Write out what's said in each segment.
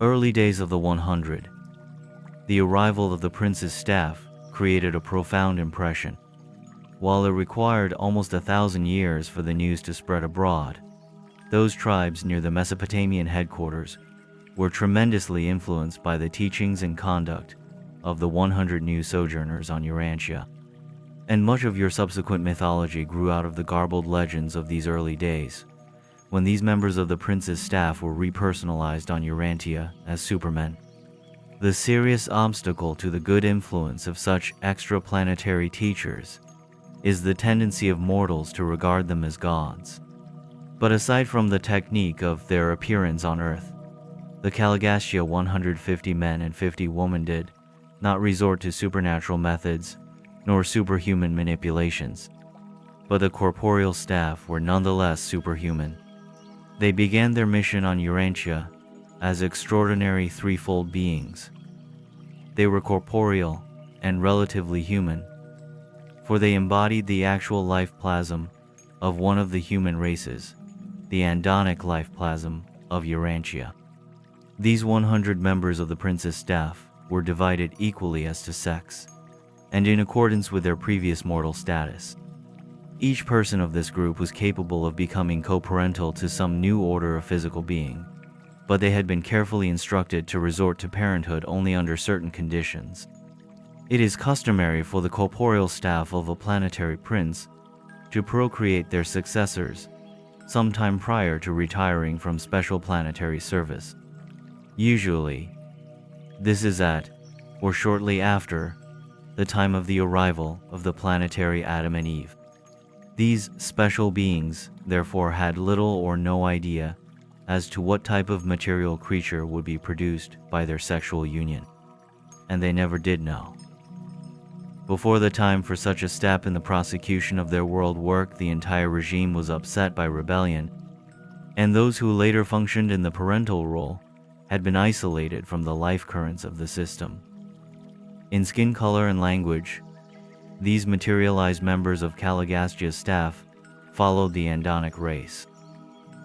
Early days of the 100. The arrival of the prince's staff created a profound impression. While it required almost 1,000 years for the news to spread abroad, those tribes near the Mesopotamian headquarters were tremendously influenced by the teachings and conduct of the 100 new sojourners on Urantia. And much of your subsequent mythology grew out of the garbled legends of these early days, when these members of the prince's staff were repersonalized on Urantia as supermen. The serious obstacle to the good influence of such extraplanetary teachers is the tendency of mortals to regard them as gods. But aside from the technique of their appearance on Earth, the Caligastia 150 men and 50 women did not resort to supernatural methods nor superhuman manipulations, but the corporeal staff were nonetheless superhuman. They began their mission on Urantia as extraordinary threefold beings. They were corporeal and relatively human, for they embodied the actual life plasm of one of the human races, the andonic life plasm of Urantia. These 100 members of the prince's staff were divided equally as to sex, and in accordance with their previous mortal status. Each person of this group was capable of becoming co-parental to some new order of physical being, but they had been carefully instructed to resort to parenthood only under certain conditions. It is customary for the corporeal staff of a planetary prince to procreate their successors sometime prior to retiring from special planetary service. Usually, this is at, or shortly after, the time of the arrival of the planetary Adam and Eve. These special beings, therefore, had little or no idea as to what type of material creature would be produced by their sexual union, and they never did know. Before the time for such a step in the prosecution of their world work, the entire regime was upset by rebellion, and those who later functioned in the parental role had been isolated from the life currents of the system. In skin color and language, these materialized members of Caligastia's staff followed the Andonic race.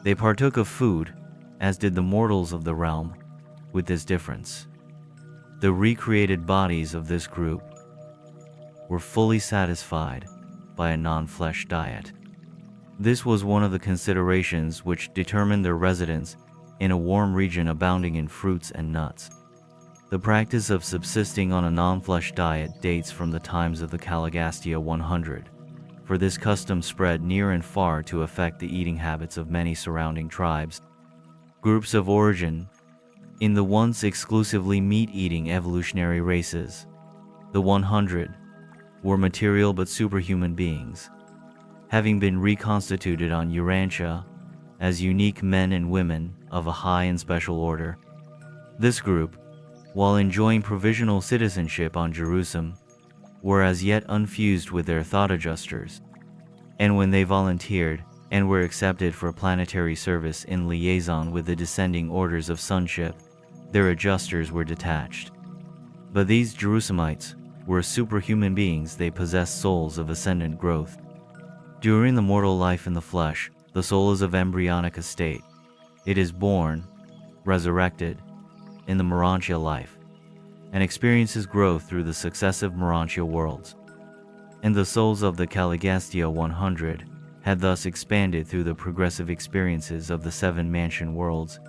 They partook of food, as did the mortals of the realm, with this difference: the recreated bodies of this group were fully satisfied by a non-flesh diet. This was one of the considerations which determined their residence in a warm region abounding in fruits and nuts. The practice of subsisting on a non-flesh diet dates from the times of the Caligastia 100, for this custom spread near and far to affect the eating habits of many surrounding tribes. Groups of origin in the once exclusively meat-eating evolutionary races, the 100, were material but superhuman beings, having been reconstituted on Urantia as unique men and women of a high and special order. This group, while enjoying provisional citizenship on Jerusalem, were as yet unfused with their thought adjusters, and when they volunteered and were accepted for planetary service in liaison with the descending orders of sonship, their adjusters were detached. But these Jerusalemites were superhuman beings. They possessed souls of ascendant growth. During the mortal life in the flesh, the soul is of embryonic estate. It is born, resurrected, in the Morontia life, and experiences growth through the successive Morontia worlds. And the souls of the Caligastia 100 had thus expanded through the progressive experiences of the 7 mansion worlds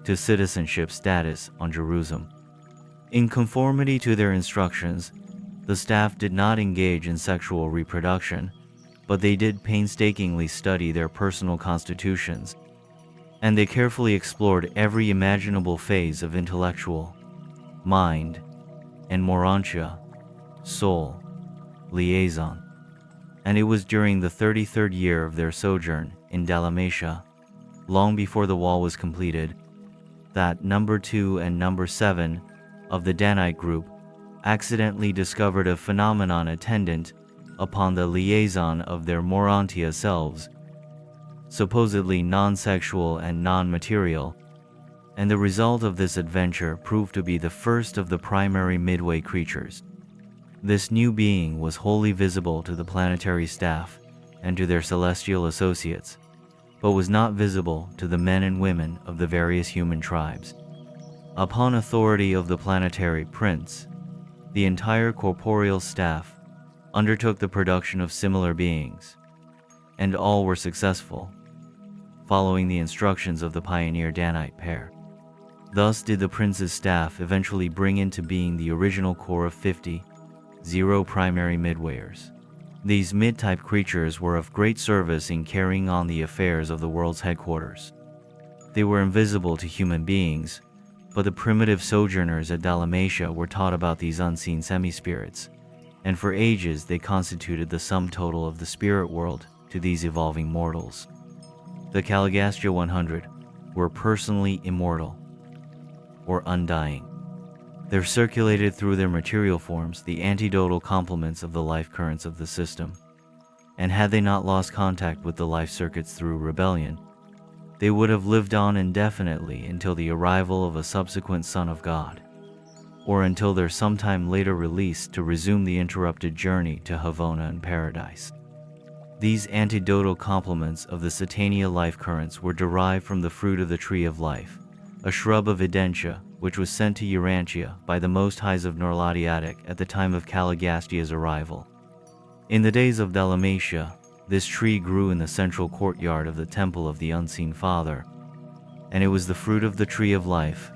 to citizenship status on Jerusalem. In conformity to their instructions, the staff did not engage in sexual reproduction, but they did painstakingly study their personal constitutions, and they carefully explored every imaginable phase of intellectual, mind, and Morontia, soul, liaison. And it was during the 33rd year of their sojourn in Dalmatia, long before the wall was completed, that number 2 and number 7 of the Danite group accidentally discovered a phenomenon attendant upon the liaison of their Morontia selves, supposedly non-sexual and non-material, and the result of this adventure proved to be the first of the primary midway creatures. This new being was wholly visible to the planetary staff and to their celestial associates, but was not visible to the men and women of the various human tribes. Upon authority of the planetary prince, the entire corporeal staff undertook the production of similar beings, and all were successful, following the instructions of the pioneer Danite pair. Thus did the prince's staff eventually bring into being the original core of 50 primary midwayers. These mid-type creatures were of great service in carrying on the affairs of the world's headquarters. They were invisible to human beings, but the primitive sojourners at Dalmatia were taught about these unseen semi-spirits, and for ages they constituted the sum total of the spirit world to these evolving mortals. The Caligastia 100 were personally immortal, or undying. There circulated through their material forms the antidotal complements of the life currents of the system, and had they not lost contact with the life circuits through rebellion, they would have lived on indefinitely until the arrival of a subsequent Son of God, or until their sometime later release to resume the interrupted journey to Havona and Paradise. These antidotal complements of the Satania life currents were derived from the fruit of the Tree of Life, a shrub of Edentia, which was sent to Urantia by the Most Highs of Norladiatic at the time of Caligastia's arrival. In the days of Dalmatia, this tree grew in the central courtyard of the Temple of the Unseen Father, and it was the fruit of the Tree of Life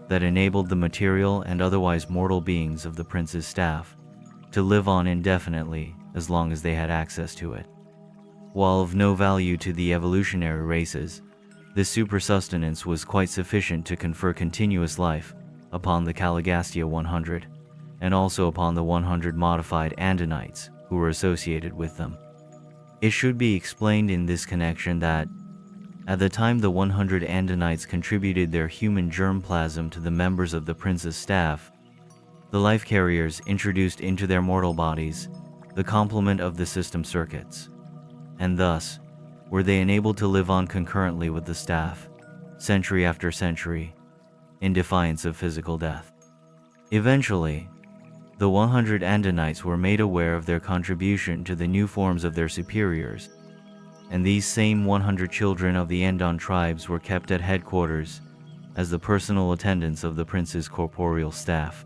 that enabled the material and otherwise mortal beings of the prince's staff to live on indefinitely as long as they had access to it. While of no value to the evolutionary races, this supersustenance was quite sufficient to confer continuous life upon the Caligastia 100, and also upon the 100 modified Andanites who were associated with them. It should be explained in this connection that, at the time the 100 Andanites contributed their human germplasm to the members of the prince's staff, the life carriers introduced into their mortal bodies the complement of the system circuits, and thus were they enabled to live on concurrently with the staff, century after century, in defiance of physical death. Eventually, the 100 Andanites were made aware of their contribution to the new forms of their superiors, and these same 100 children of the Andon tribes were kept at headquarters as the personal attendants of the prince's corporeal staff.